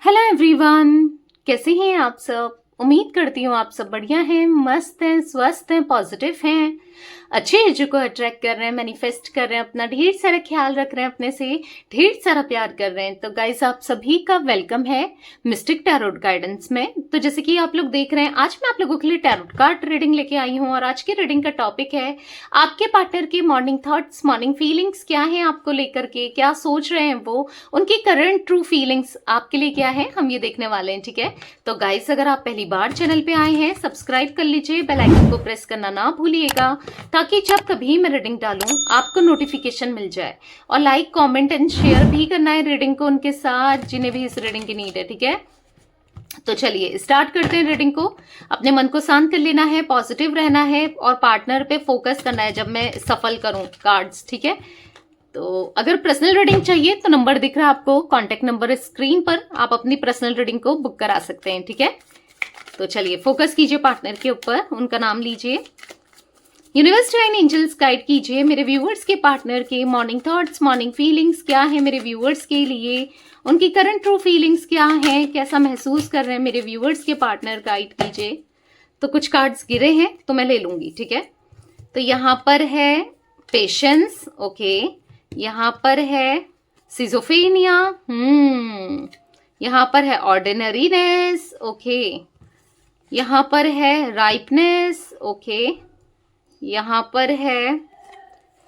Hello everyone, कैसे हैं आप सब। उम्मीद करती हूँ आप सब बढ़िया हैं, मस्त हैं, स्वस्थ हैं, पॉजिटिव हैं, अच्छे एनर्जी को अट्रैक्ट कर रहे हैं, मैनिफेस्ट कर रहे हैं, अपना ढेर सारा ख्याल रख रहे हैं, अपने से ढेर सारा प्यार कर रहे हैं। तो गाइस, आप सभी का वेलकम है मिस्टिक टैरोट गाइडेंस में। तो जैसे कि आप लोग देख रहे हैं, आज मैं आप लोगों के लिए टैरोट कार्ड रीडिंग लेके आई हूँ और आज की रीडिंग का टॉपिक है आपके पार्टनर के मॉर्निंग थॉट्स, मॉर्निंग फीलिंग्स क्या है आपको लेकर के, क्या सोच रहे हैं वो, उनकी करंट ट्रू फीलिंग्स आपके लिए क्या है, हम ये देखने वाले हैं। ठीक है, तो गाइस, अगर आप पहली बार चैनल पे आए हैं, सब्सक्राइब कर लीजिए, बेल आइकन को प्रेस करना ना भूलिएगा ताकि जब कभी मैं रीडिंग डालूं आपको नोटिफिकेशन मिल जाए। और लाइक, कमेंट एंड शेयर भी करना है रीडिंग को उनके साथ जिन्हें भी इस रीडिंग की नीड है। ठीक है, तो चलिए स्टार्ट करते हैं रीडिंग को। अपने मन को शांत कर लेना है, पॉजिटिव रहना है और पार्टनर पे फोकस करना है जब मैं सफल करूं कार्ड्स। ठीक है, तो अगर पर्सनल रीडिंग चाहिए तो नंबर दिख रहा है आपको, कॉन्टेक्ट नंबर स्क्रीन पर, आप अपनी पर्सनल रीडिंग को बुक करा सकते हैं। ठीक है, तो चलिए फोकस कीजिए पार्टनर के ऊपर, उनका नाम लीजिए। यूनिवर्स डिवाइन एंजल्स गाइड कीजिए मेरे व्यूअर्स के पार्टनर के मॉर्निंग थॉट्स, मॉर्निंग फीलिंग्स क्या है मेरे व्यूअर्स के लिए, उनकी करंट ट्रू फीलिंग्स क्या है, कैसा महसूस कर रहे हैं मेरे व्यूअर्स के पार्टनर, गाइड कीजिए। तो कुछ कार्ड्स गिरे हैं तो मैं ले लूंगी। ठीक है, तो यहाँ पर है पेशेंस, ओके, यहाँ पर है सिजोफेनिया, यहाँ पर है ऑर्डिनरीनेस, ओके, यहाँ पर है राइपनेस, ओके, यहाँ पर है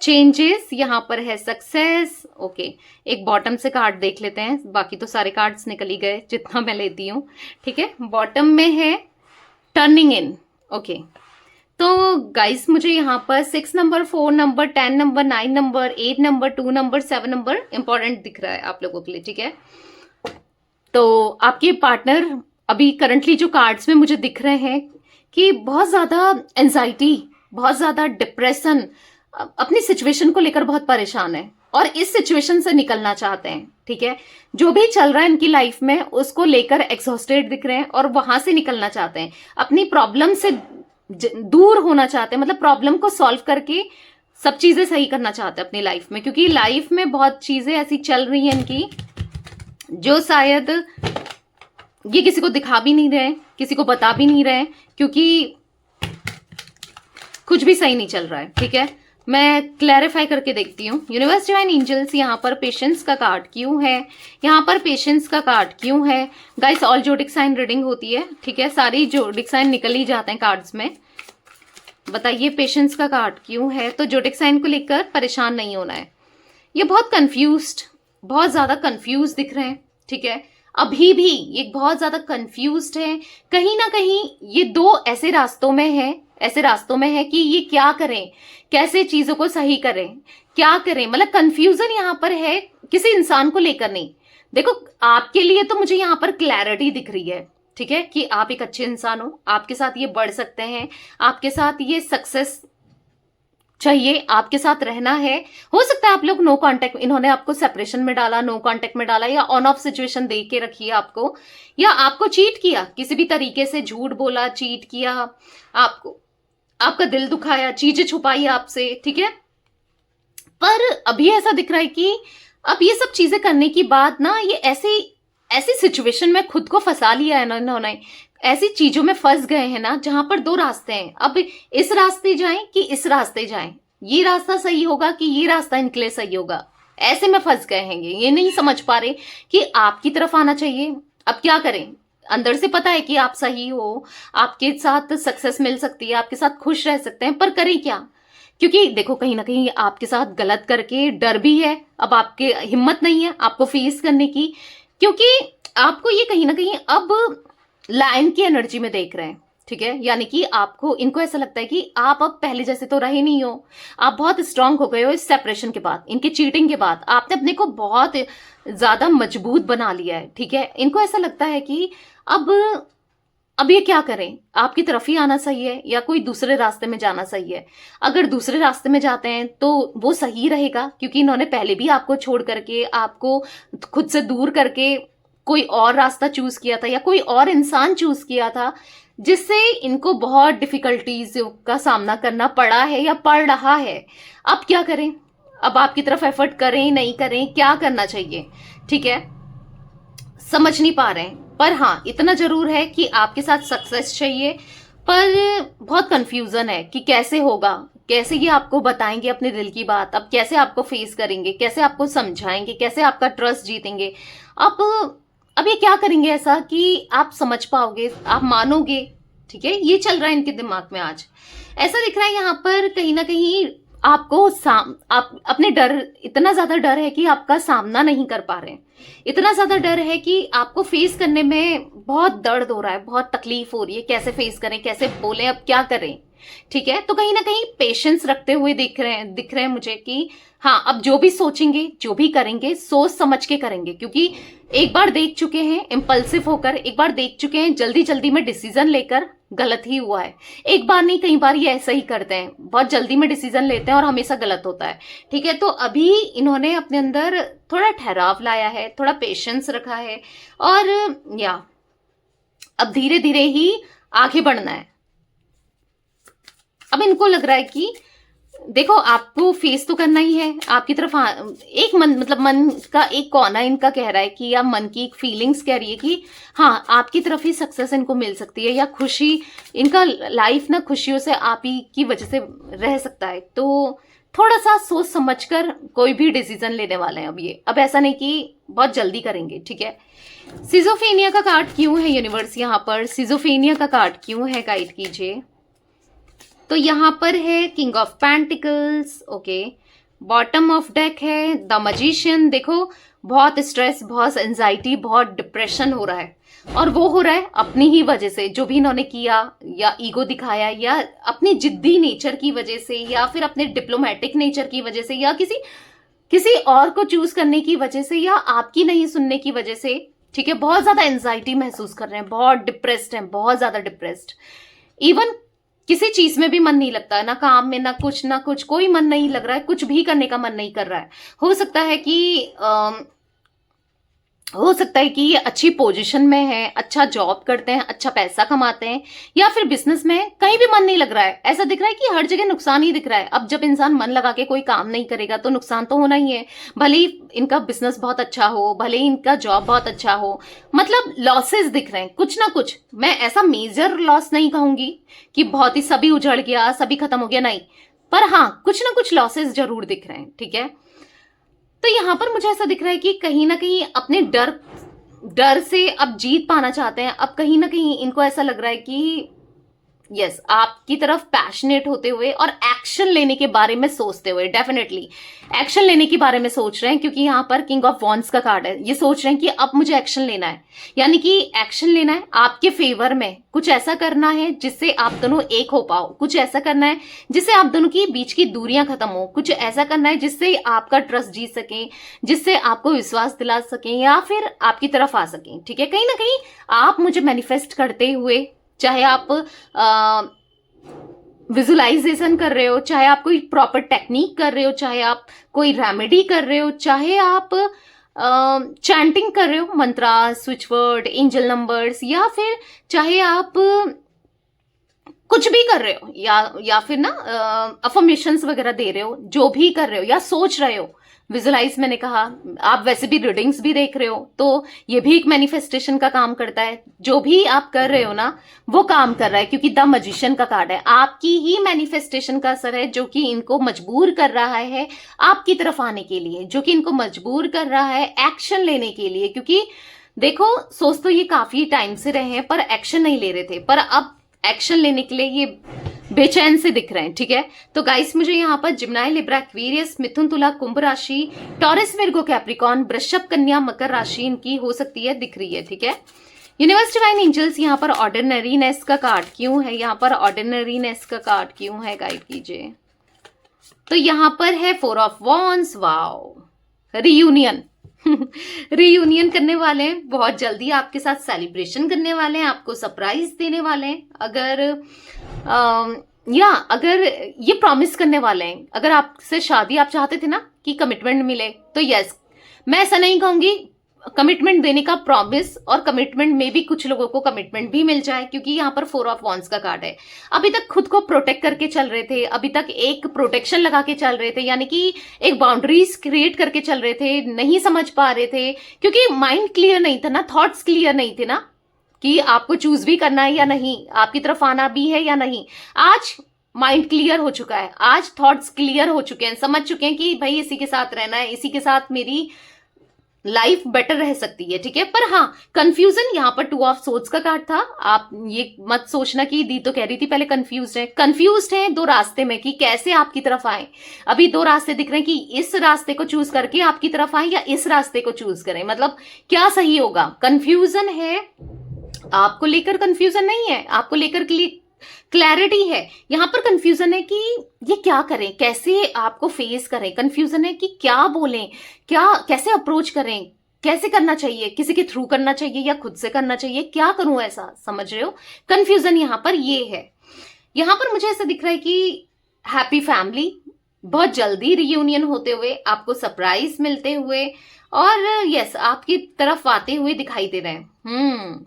चेंजेस, यहाँ पर है सक्सेस, ओके। एक बॉटम से कार्ड देख लेते हैं, बाकी तो सारे कार्ड्स निकल ही गए जितना मैं लेती हूँ। ठीक है, बॉटम में है टर्निंग इन, ओके। तो गाइस, मुझे यहाँ पर 6 number, 4 number, 10 number, 9 number, 8 number, 2 number, 7 number important दिख रहा है आप लोगों के लिए। ठीक है, तो आपके पार्टनर अभी करंटली जो कार्ड्स में मुझे दिख रहे हैं कि बहुत ज्यादा एंजाइटी, बहुत ज्यादा डिप्रेशन, अपनी सिचुएशन को लेकर बहुत परेशान है और इस सिचुएशन से निकलना चाहते हैं। ठीक है, जो भी चल रहा है इनकी लाइफ में उसको लेकर एग्जॉस्टेड दिख रहे हैं और वहां से निकलना चाहते हैं, अपनी प्रॉब्लम से दूर होना चाहते हैं, मतलब प्रॉब्लम को सॉल्व करके सब चीजें सही करना चाहते हैं अपनी लाइफ में, क्योंकि लाइफ में बहुत चीजें ऐसी चल रही हैं इनकी जो शायद ये किसी को दिखा भी नहीं रहे, किसी को बता भी नहीं रहे, क्योंकि कुछ भी सही नहीं चल रहा है। ठीक है, मैं क्लैरिफाई करके देखती हूँ। यूनिवर्स डिवाइन एंजल्स, यहाँ पर पेशेंस का कार्ड क्यों है, यहाँ पर पेशेंस का कार्ड क्यों है। Guys, all zodiac sign reading होती है। ठीक है, सारी जोडिक साइन निकल ही जाते हैं कार्ड्स में। बताइए पेशेंस का कार्ड क्यों है। तो जोडिक साइन को लेकर परेशान नहीं होना है, ये बहुत कंफ्यूज्ड, बहुत ज्यादा कंफ्यूज दिख रहे हैं। ठीक है, अभी भी ये बहुत ज्यादा कंफ्यूज्ड है, कहीं ना कहीं ये दो ऐसे रास्तों में है, ऐसे रास्तों में है कि ये क्या करें, कैसे चीजों को सही करें, क्या करें, मतलब कंफ्यूजन यहाँ पर है किसी इंसान को लेकर नहीं। देखो, आपके लिए तो मुझे यहाँ पर क्लैरिटी दिख रही है। ठीक है, कि आप एक अच्छे इंसान हो, आपके साथ ये बढ़ सकते हैं, आपके साथ ये सक्सेस चाहिए, आपके साथ रहना है। हो सकता है आप लोग नो कांटेक्ट, इन्होंने आपको सेपरेशन में डाला, नो कांटेक्ट में डाला, या ऑन ऑफ सिचुएशन दे के रखी है आपको, या आपको चीट किया किसी भी तरीके से, झूठ बोला, चीट किया आपको, आपका दिल दुखाया, चीजें छुपाई आपसे। ठीक है, पर अभी ऐसा दिख रहा है कि अब ये सब चीजें करने की बाद ना, ये ऐसी ऐसी सिचुएशन में खुद को फंसा लिया है ना इन्होंने, ऐसी चीजों में फंस गए हैं ना जहां पर दो रास्ते हैं। अब इस रास्ते जाएं कि इस रास्ते जाएं, ये रास्ता सही होगा कि ये रास्ता इनके लिए सही होगा, ऐसे में फंस गए हैं। ये नहीं समझ पा रहे कि आपकी तरफ आना चाहिए। अब क्या करें, अंदर से पता है कि आप सही हो, आपके साथ सक्सेस मिल सकती है, आपके साथ खुश रह सकते हैं, पर करें क्या, क्योंकि देखो कहीं ना कहीं आपके साथ गलत करके डर भी है। अब आपके हिम्मत नहीं है आपको फेस करने की, क्योंकि आपको ये कहीं ना कहीं अब लायन की एनर्जी में देख रहे हैं। ठीक है, यानी कि आपको, इनको ऐसा लगता है कि आप अब पहले जैसे तो रहे नहीं हो, आप बहुत स्ट्रांग हो गए हो इस सेपरेशन के बाद, इनके चीटिंग के बाद आपने अपने को बहुत ज्यादा मजबूत बना लिया है। ठीक है, इनको ऐसा लगता है कि अब ये क्या करें, आपकी तरफ ही आना सही है या कोई दूसरे रास्ते में जाना सही है। अगर दूसरे रास्ते में जाते हैं तो वो सही रहेगा, क्योंकि इन्होंने पहले भी आपको छोड़ करके, आपको खुद से दूर करके कोई और रास्ता चूज किया था या कोई और इंसान चूज किया था, जिससे इनको बहुत डिफिकल्टीज का सामना करना पड़ा है या पड़ रहा है। अब क्या करें, अब आपकी तरफ एफर्ट करें नहीं करें, क्या करना चाहिए। ठीक है, समझ नहीं पा रहे हैं, पर हाँ इतना जरूर है कि आपके साथ सक्सेस चाहिए, पर बहुत कंफ्यूजन है कि कैसे होगा, कैसे ये आपको बताएंगे अपने दिल की बात, अब कैसे आपको फेस करेंगे, कैसे आपको समझाएंगे, कैसे आपका ट्रस्ट जीतेंगे। अब ये क्या करेंगे ऐसा कि आप समझ पाओगे, आप मानोगे। ठीक है, ये चल रहा है इनके दिमाग में आज। ऐसा दिख रहा है यहाँ पर कहीं ना कहीं आपको आप अपने डर, इतना ज्यादा डर है कि आपका सामना नहीं कर पा रहे हैं, इतना ज्यादा डर है कि आपको फेस करने में बहुत दर्द हो रहा है, बहुत तकलीफ हो रही है, कैसे फेस करें, कैसे बोलें, अब क्या करें। ठीक है, तो कहीं ना कहीं पेशेंस रखते हुए दिख रहे हैं मुझे कि हाँ अब जो भी सोचेंगे, जो भी करेंगे, सोच समझ के करेंगे, क्योंकि एक बार देख चुके हैं इम्पल्सिव होकर, एक बार देख चुके हैं जल्दी जल्दी में डिसीजन लेकर, गलत ही हुआ है। एक बार नहीं, कई बार ये ऐसा ही करते हैं, बहुत जल्दी में डिसीजन लेते हैं और हमेशा गलत होता है। ठीक है, तो अभी इन्होंने अपने अंदर थोड़ा ठहराव लाया है, थोड़ा पेशेंस रखा है, और या अब धीरे धीरे ही आगे बढ़ना है। अब इनको लग रहा है कि देखो आपको फेस तो करना ही है, आपकी तरफ एक मन का एक कोना इनका कह रहा है कि, या मन की एक फीलिंग्स कह रही है कि हाँ आपकी तरफ ही सक्सेस इनको मिल सकती है, या खुशी, इनका लाइफ ना खुशियों से आप ही की वजह से रह सकता है। तो थोड़ा सा सोच समझकर कोई भी डिसीजन लेने वाले हैं अब ऐसा नहीं कि बहुत जल्दी करेंगे। ठीक है, सिजोफेनिया का कार्ड क्यों है यूनिवर्स यहाँ पर, सिजोफेनिया का कार्ड क्यों है, गाइड कीजिए। तो यहां पर है king of pentacles, okay, bottom of deck है द मैजिशियन। देखो बहुत स्ट्रेस, बहुत एंजाइटी, बहुत डिप्रेशन हो रहा है, और वो हो रहा है अपनी ही वजह से, जो भी इन्होंने किया, या ईगो दिखाया, या अपनी जिद्दी नेचर की वजह से, या फिर अपने डिप्लोमेटिक नेचर की वजह से, या किसी और को चूज करने की वजह से, या आपकी नहीं सुनने की वजह से। ठीक है, बहुत ज्यादा एंजाइटी महसूस कर रहे हैं, बहुत डिप्रेस्ड हैं, बहुत ज्यादा डिप्रेस्ड। इवन किसी चीज में भी मन नहीं लगता है, ना काम में, ना कुछ, कोई मन नहीं लग रहा है, कुछ भी करने का मन नहीं कर रहा है। हो सकता है कि ये अच्छी पोजीशन में है, अच्छा जॉब करते हैं, अच्छा पैसा कमाते हैं, या फिर बिजनेस में कहीं भी मन नहीं लग रहा है। ऐसा दिख रहा है कि हर जगह नुकसान ही दिख रहा है। अब जब इंसान मन लगा के कोई काम नहीं करेगा तो नुकसान तो होना ही है, भले ही इनका बिजनेस बहुत अच्छा हो, भले ही इनका जॉब बहुत अच्छा हो, मतलब लॉसेस दिख रहे हैं कुछ ना कुछ। मैं ऐसा मेजर लॉस नहीं कहूंगी कि बहुत ही सभी उजड़ गया, सभी खत्म हो गया, नहीं, पर हाँ कुछ ना कुछ लॉसेस जरूर दिख रहे हैं। ठीक है, तो यहां पर मुझे ऐसा दिख रहा है कि कहीं ना कहीं अपने डर से अब जीत पाना चाहते हैं। अब कहीं ना कहीं इनको ऐसा लग रहा है कि यस, आपकी तरफ पैशनेट होते हुए और एक्शन लेने के बारे में सोचते हुए, डेफिनेटली एक्शन लेने के बारे में सोच रहे हैं, क्योंकि यहाँ पर किंग ऑफ वॉन्ड्स का कार्ड है। ये सोच रहे हैं कि अब मुझे एक्शन लेना है, यानी कि एक्शन लेना है आपके फेवर में, कुछ ऐसा करना है जिससे आप दोनों एक हो पाओ, कुछ ऐसा करना है जिससे आप दोनों की बीच की दूरियां खत्म हो, कुछ ऐसा करना है जिससे आपका ट्रस्ट जीत सके, जिससे आपको विश्वास दिला सके, या फिर आपकी तरफ आ सके। ठीक है, कहीं ना कहीं आप मुझे मैनिफेस्ट करते हुए, चाहे आप विजुलाइजेशन कर रहे हो, चाहे आप कोई प्रॉपर टेक्निक कर रहे हो, चाहे आप कोई रेमेडी कर रहे हो, चाहे आप चैंटिंग कर रहे हो, मंत्रा, स्विच वर्ड, एंजल नंबर्स, या फिर चाहे आप कुछ भी कर रहे हो, या फिर ना अफर्मेशंस वगैरह दे रहे हो, जो भी कर रहे हो या सोच रहे हो, विजुलाइज मैंने कहा, आप वैसे भी रीडिंग्स भी देख रहे हो, तो ये भी एक मैनिफेस्टेशन का काम करता है। जो भी आप कर रहे हो ना वो काम कर रहा है, क्योंकि द मैजिशियन का कार्ड है। आपकी ही मैनिफेस्टेशन का असर है जो कि इनको मजबूर कर रहा है आपकी तरफ आने के लिए, जो कि इनको मजबूर कर रहा है एक्शन लेने के लिए। क्योंकि देखो, सोच तो ये काफी टाइम से रहे हैं पर एक्शन नहीं ले रहे थे, पर अब एक्शन लेने के लिए ये बेचैन से दिख रहे हैं। ठीक है, तो गाइस मुझे यहाँ पर जिम्नाई, लिब्रा, एक्वेरियस, मिथुन, तुला, कुंभ राशि, टॉरस, विर्गो, कैप्रिकॉन, वृषभ, कन्या, मकर राशि इनकी हो सकती है, दिख रही है। ठीक है, यूनिवर्स डिवाइन एंजल्स यहाँ पर ऑर्डिनरीनेस का कार्ड क्यों है, यहाँ पर ऑर्डिनरीनेस का कार्ड क्यों है, गाइड कीजिए। तो यहाँ पर है 4 of wands, wow, reunion reunion करने वाले हैं, बहुत जल्दी आपके साथ सेलिब्रेशन करने वाले हैं, आपको सरप्राइज देने वाले हैं। अगर ये प्रॉमिस करने वाले हैं, अगर आपसे शादी आप चाहते थे ना कि कमिटमेंट मिले, तो यस, मैं ऐसा नहीं कहूंगी कमिटमेंट देने का प्रॉमिस, और कमिटमेंट में भी कुछ लोगों को कमिटमेंट भी मिल जाए, क्योंकि यहाँ पर 4 ऑफ वॉन्ड्स का कार्ड है। अभी तक खुद को प्रोटेक्ट करके चल रहे थे, अभी तक एक प्रोटेक्शन लगा के चल रहे थे, यानी कि एक बाउंड्रीज क्रिएट करके चल रहे थे, नहीं समझ पा रहे थे, क्योंकि माइंड क्लियर नहीं था ना, थॉट्स क्लियर नहीं थे ना कि आपको चूज भी करना है या नहीं, आपकी तरफ आना भी है या नहीं। आज माइंड क्लियर हो चुका है, आज थॉट्स क्लियर हो चुके हैं, समझ चुके हैं कि भाई इसी के साथ रहना है, इसी के साथ मेरी लाइफ बेटर रह सकती है, ठीक है। पर हाँ, कंफ्यूजन यहाँ पर 2 ऑफ सोर्ड्स का कार्ड था। आप ये मत सोचना कि दी तो कह रही थी पहले कंफ्यूज्ड है 2 रास्ते में कि कैसे आपकी तरफ आए। अभी 2 रास्ते दिख रहे हैं कि इस रास्ते को चूज करके आपकी तरफ आए या इस रास्ते को चूज करें, मतलब क्या सही होगा। कंफ्यूजन है, आपको लेकर कंफ्यूजन नहीं है, आपको लेकर क्लैरिटी है। यहां पर कंफ्यूजन है कि ये क्या करें, कैसे आपको फेस करें, कंफ्यूजन है कि क्या बोलें, क्या कैसे अप्रोच करें, कैसे करना चाहिए, किसी के थ्रू करना चाहिए या खुद से करना चाहिए, क्या करूं, ऐसा समझ रहे हो। कंफ्यूजन यहां पर ये है। यहां पर मुझे ऐसा दिख रहा है कि हैप्पी फैमिली, बहुत जल्दी रियूनियन होते हुए, आपको सरप्राइज मिलते हुए, और यस आपकी तरफ आते हुए दिखाई दे रहे हैं।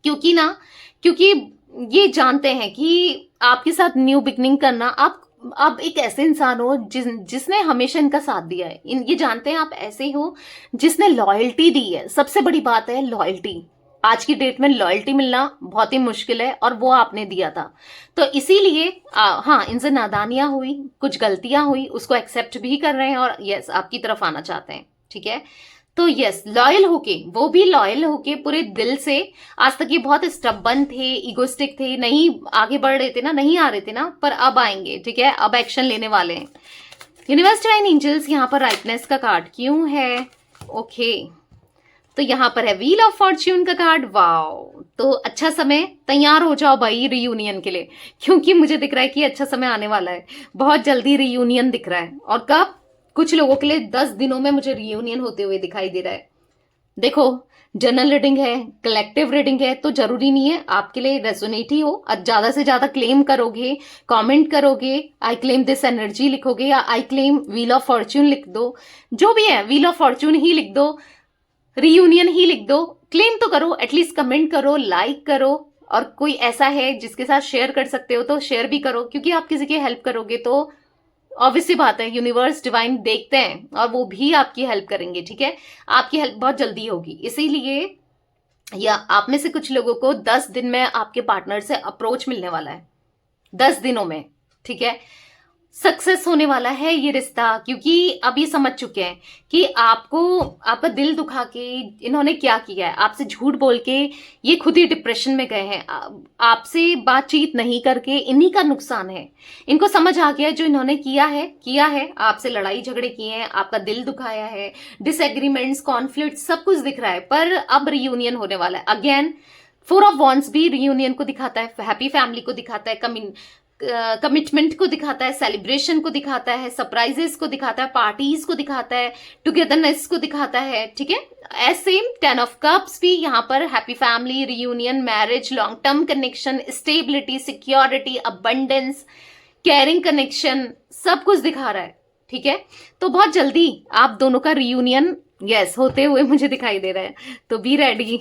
क्योंकि ये जानते हैं कि आपके साथ न्यू बिगनिंग करना, आप एक ऐसे इंसान हो जिसने हमेशा इनका साथ दिया है। ये जानते हैं आप ऐसे हो जिसने लॉयल्टी दी है। सबसे बड़ी बात है लॉयल्टी। आज की डेट में लॉयल्टी मिलना बहुत ही मुश्किल है, और वो आपने दिया था। तो इसीलिए हाँ, इनसे नादानियां हुई, कुछ गलतियां हुई, उसको एक्सेप्ट भी कर रहे हैं, और यस आपकी तरफ आना चाहते हैं, ठीक है। तो यस लॉयल होके, वो भी लॉयल होके पूरे दिल से। आज तक ये बहुत स्टबन थे, इगोस्टिक थे, नहीं आगे बढ़ रहे थे ना, नहीं आ रहे थे ना, पर अब आएंगे, ठीक है, अब एक्शन लेने वाले हैं। यूनिवर्स डिवाइन एंजल्स यहाँ पर राइटनेस का कार्ड क्यों है, ओके। तो यहाँ पर है व्हील ऑफ फॉर्च्यून का कार्ड। वाओ, तो अच्छा समय, तैयार हो जाओ भाई रियूनियन के लिए, क्योंकि मुझे दिख रहा है कि अच्छा समय आने वाला है, बहुत जल्दी रियूनियन दिख रहा है। और कब, कुछ लोगों के लिए 10 दिनों में मुझे रियूनियन होते हुए दिखाई दे रहा है। देखो, जनरल रीडिंग है, कलेक्टिव रीडिंग है, तो जरूरी नहीं है आपके लिए रेजोनेट ही हो। ज्यादा से ज्यादा क्लेम करोगे, कमेंट करोगे, आई क्लेम दिस एनर्जी लिखोगे, या I claim wheel of Fortune लिख दो, जो भी है व्हील ऑफ फॉर्च्यून ही लिख दो, रियूनियन ही लिख दो, क्लेम तो करो, एटलीस्ट कमेंट करो, लाइक करो। और कोई ऐसा है जिसके साथ शेयर कर सकते हो तो शेयर भी करो, क्योंकि आप किसी की हेल्प करोगे तो ऑब्वियस सी बात है यूनिवर्स डिवाइन देखते हैं और वो भी आपकी हेल्प करेंगे, ठीक है। आपकी हेल्प बहुत जल्दी होगी, इसीलिए या आप में से कुछ लोगों को 10 दिन में आपके पार्टनर से अप्रोच मिलने वाला है, 10 दिनों में, ठीक है। सक्सेस होने वाला है ये रिश्ता, क्योंकि अब ये समझ चुके हैं कि आपको, आपका दिल दुखा के इन्होंने क्या किया है, आपसे झूठ बोल के ये खुद ही डिप्रेशन में गए हैं, आपसे बातचीत नहीं करके इन्हीं का नुकसान है। इनको समझ आ गया जो इन्होंने किया है, आपसे लड़ाई झगड़े किए हैं, आपका दिल दुखाया है, डिसएग्रीमेंट्स, कॉन्फ्लिक्ट, सब कुछ दिख रहा है। पर अब रियूनियन होने वाला है। अगेन 4 ऑफ वॉन्ड्स भी रियूनियन को दिखाता है, हैप्पी फैमिली को दिखाता है, कमिटमेंट को दिखाता है, सेलिब्रेशन को दिखाता है, सरप्राइजेस को दिखाता है, पार्टीज को दिखाता है, टुगेदरनेस को दिखाता है, ठीक है। ऐसे 10 ऑफ कप्स भी यहाँ पर happy family, reunion, marriage, long term connection, stability, security, abundance, caring connection, सब कुछ दिखा रहा है, ठीक है। तो बहुत जल्दी आप दोनों का रियूनियन यस होते हुए मुझे दिखाई दे रहा है, तो बी रेडी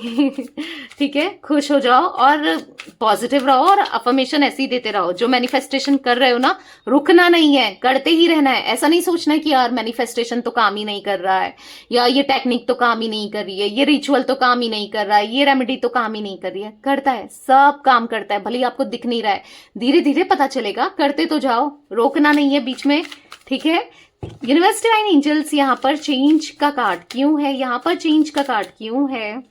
ठीक है। खुश हो जाओ और पॉजिटिव रहो, और अफर्मेशन ऐसे ही देते रहो। जो मैनिफेस्टेशन कर रहे हो ना, रुकना नहीं है, करते ही रहना है। ऐसा नहीं सोचना कि यार मैनिफेस्टेशन तो काम ही नहीं कर रहा है, या ये टेक्निक तो काम ही नहीं कर रही है, ये रिचुअल तो काम ही नहीं कर रहा है, ये रेमेडी तो काम ही नहीं कर रही है। करता है, सब काम करता है, भले ही आपको दिख नहीं रहा है, धीरे धीरे पता चलेगा। करते तो जाओ, रोकना नहीं है बीच में, ठीक है। यूनिवर्स डिवाइन एंजल्स यहाँ पर चेंज का कार्ड क्यों है, यहाँ पर चेंज का कार्ड क्यों है।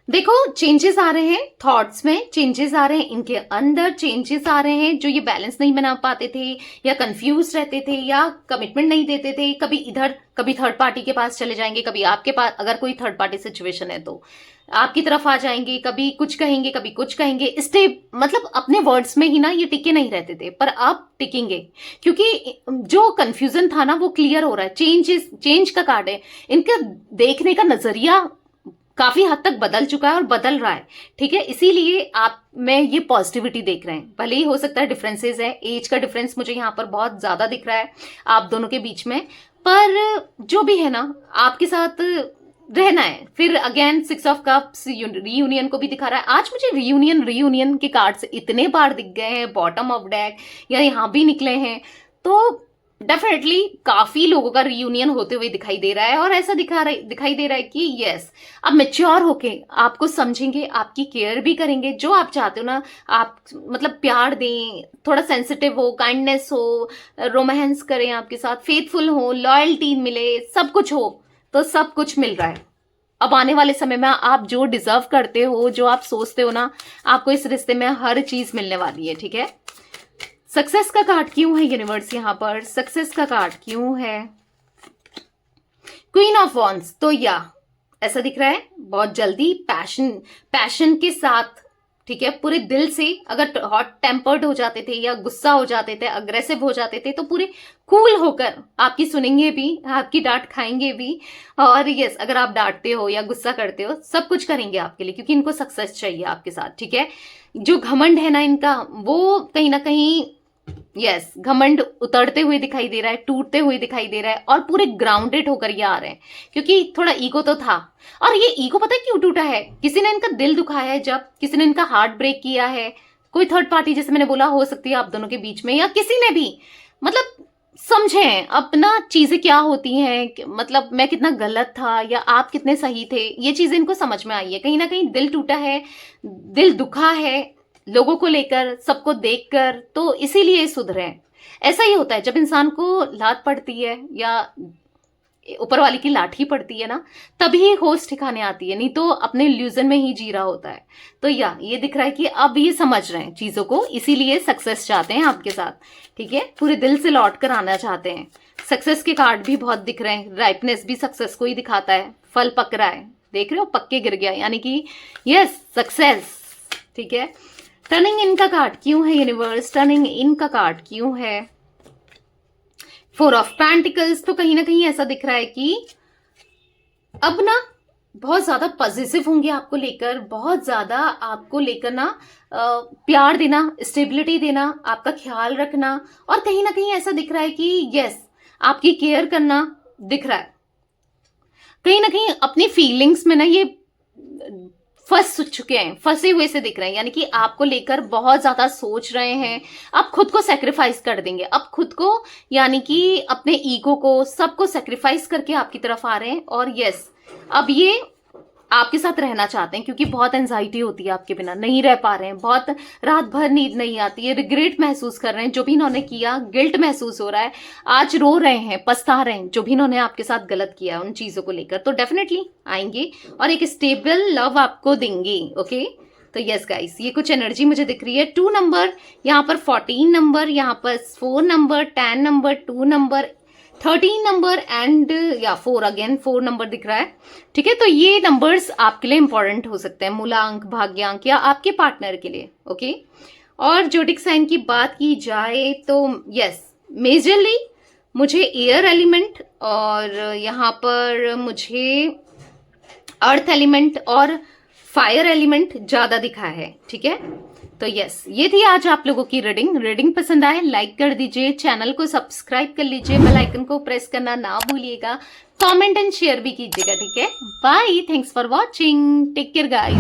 देखो, चेंजेस आ रहे हैं, थॉट्स में चेंजेस आ रहे हैं, इनके अंदर चेंजेस आ रहे हैं। जो ये बैलेंस नहीं बना पाते थे, या कंफ्यूज रहते थे, या कमिटमेंट नहीं देते थे, कभी इधर कभी थर्ड पार्टी के पास चले जाएंगे, कभी आपके पास, अगर कोई थर्ड पार्टी सिचुएशन है तो आपकी तरफ आ जाएंगे, कभी कुछ कहेंगे, कभी कुछ कहेंगे, स्टेप मतलब अपने वर्ड्स में ही ना ये टिके नहीं रहते थे, पर अब टिकेंगे, क्योंकि जो कंफ्यूजन था ना वो क्लियर हो रहा है। चेंज का कार्ड है, इनका देखने का नजरिया काफी हद तक बदल चुका है और बदल रहा है, ठीक है। इसीलिए आप में ये पॉजिटिविटी देख रहे हैं। भले ही हो सकता है डिफरेंसेस है, एज का डिफरेंस मुझे यहाँ पर बहुत ज्यादा दिख रहा है आप दोनों के बीच में, पर जो भी है ना, आपके साथ रहना है। फिर अगेन 6 ऑफ कप्स रीयूनियन को भी दिखा रहा है। आज मुझे रीयूनियन के कार्ड्स इतने बार दिख गए हैं, बॉटम ऑफ डेक या यहाँ भी निकले हैं, तो डेफिनेटली काफी लोगों का रीयूनियन होते हुए दिखाई दे रहा है। और ऐसा दिखाई दे रहा है कि यस, अब मेच्योर होके आपको समझेंगे, आपकी केयर भी करेंगे, जो आप चाहते हो ना, आप मतलब प्यार दें, थोड़ा सेंसिटिव हो, काइंडनेस हो, रोमांस करें आपके साथ, फेथफुल हो, लॉयल्टी मिले, सब कुछ हो, तो सब कुछ मिल रहा है। अब आने वाले समय में आप जो डिजर्व करते हो, जो आप सोचते हो ना, आपको इस रिश्ते में हर चीज मिलने वाली है। ठीक है, सक्सेस का कार्ड क्यों है यूनिवर्स यहाँ पर? सक्सेस का कार्ड क्यों है? Queen of wands. तो या ऐसा दिख रहा है बहुत जल्दी पैशन के साथ, ठीक है, पूरे दिल से, अगर हॉट टेम्पर्ड हो जाते थे या गुस्सा हो जाते थे, अग्रेसिव हो जाते थे, तो पूरे कूल होकर आपकी सुनेंगे भी, आपकी डांट खाएंगे भी। और यस, अगर आप डांटते हो या गुस्सा करते हो, सब कुछ करेंगे आपके लिए, क्योंकि इनको सक्सेस चाहिए आपके साथ। ठीक है, जो घमंड है ना इनका, वो कहीं ना कहीं यस घमंड उतरते हुए दिखाई दे रहा है, टूटते हुए दिखाई दे रहा है, और पूरे ग्राउंडेड होकर ये आ रहे हैं, क्योंकि थोड़ा ईगो तो था। और ये ईगो पता है क्यों टूटा है? किसी ने इनका दिल दुखाया है, जब किसी ने इनका हार्ट ब्रेक किया है, कोई थर्ड पार्टी, जैसे मैंने बोला, हो सकती है आप दोनों के बीच में, या किसी ने भी, मतलब समझें अपना चीजें क्या होती हैं, मतलब मैं कितना गलत था या आप कितने सही थे, ये चीजें इनको समझ में आई है। कहीं ना कहीं दिल टूटा है, दिल दुखा है लोगों को लेकर, सबको देखकर, तो इसीलिए सुधरे हैं। ऐसा ही होता है जब इंसान को लात पड़ती है या ऊपर वाले की लाठी पड़ती है ना, तभी होश ठिकाने आती है, नहीं तो अपने इल्यूजन में ही जी रहा होता है। तो या ये दिख रहा है कि अब ये समझ रहे हैं चीजों को, इसीलिए सक्सेस चाहते हैं आपके साथ। ठीक है, पूरे दिल से लौट कर आना चाहते हैं। सक्सेस के कार्ड भी बहुत दिख रहे हैं, राइपनेस भी सक्सेस को ही दिखाता है, फल पक रहा है, देख रहे हो, पक्के गिर गया, यानी कि यस सक्सेस। ठीक है, टर्निंग इन का कार्ड क्यों है यूनिवर्स? टर्निंग इन का कार्ड क्यों है? 4 ऑफ पेंटिकल्स। तो कहीं ना कहीं ऐसा दिख रहा है कि अब ना बहुत ज्यादा पॉजिटिव होंगे आपको लेकर, बहुत ज्यादा आपको लेकर ना प्यार देना, स्टेबिलिटी देना, आपका ख्याल रखना, और कहीं ना कहीं ऐसा दिख रहा है कि यस आपकी केयर करना दिख रहा है। कहीं ना कहीं अपनी फीलिंग्स में ना ये फंस चुके हैं, फंसे हुए से दिख रहे हैं, यानी कि आपको लेकर बहुत ज्यादा सोच रहे हैं। अब खुद को सेक्रीफाइस कर देंगे, अब खुद को, यानी कि अपने ईगो को, सबको सेक्रीफाइस करके आपकी तरफ आ रहे हैं। और यस, अब ये आपके साथ रहना चाहते हैं, क्योंकि बहुत एंजाइटी होती है आपके बिना, नहीं रह पा रहे हैं, बहुत रात भर नींद नहीं आती है, रिग्रेट महसूस कर रहे हैं, जो भी इन्होंने किया गिल्ट महसूस हो रहा है, आज रो रहे हैं, पछता रहे हैं, जो भी इन्होंने आपके साथ गलत किया उन चीजों को लेकर। तो डेफिनेटली आएंगे और एक स्टेबल लव आपको देंगे। ओके, तो यस गाइस, ये कुछ एनर्जी मुझे दिख रही है। 2 नंबर, यहाँ पर 14 नंबर, यहाँ पर 4 number, 10 number, 2 number, 13 number and या 4 अगेन 4 नंबर दिख रहा है। ठीक है, तो ये नंबर्स आपके लिए इंपॉर्टेंट हो सकते हैं, मूलांक, भाग्यांक, या आपके पार्टनर के लिए। ओके, और ज्योतिक साइन की बात की जाए तो यस, मेजरली मुझे एयर एलिमेंट और यहाँ पर मुझे अर्थ एलिमेंट और फायर एलिमेंट ज्यादा दिखा है। ठीक है, तो यस, ये थी आज आप लोगों की रीडिंग पसंद आए लाइक कर दीजिए, चैनल को सब्सक्राइब कर लीजिए, बेल आइकन को प्रेस करना ना भूलिएगा, कमेंट एंड शेयर भी कीजिएगा। ठीक है, bye, thanks for watching, take care guys.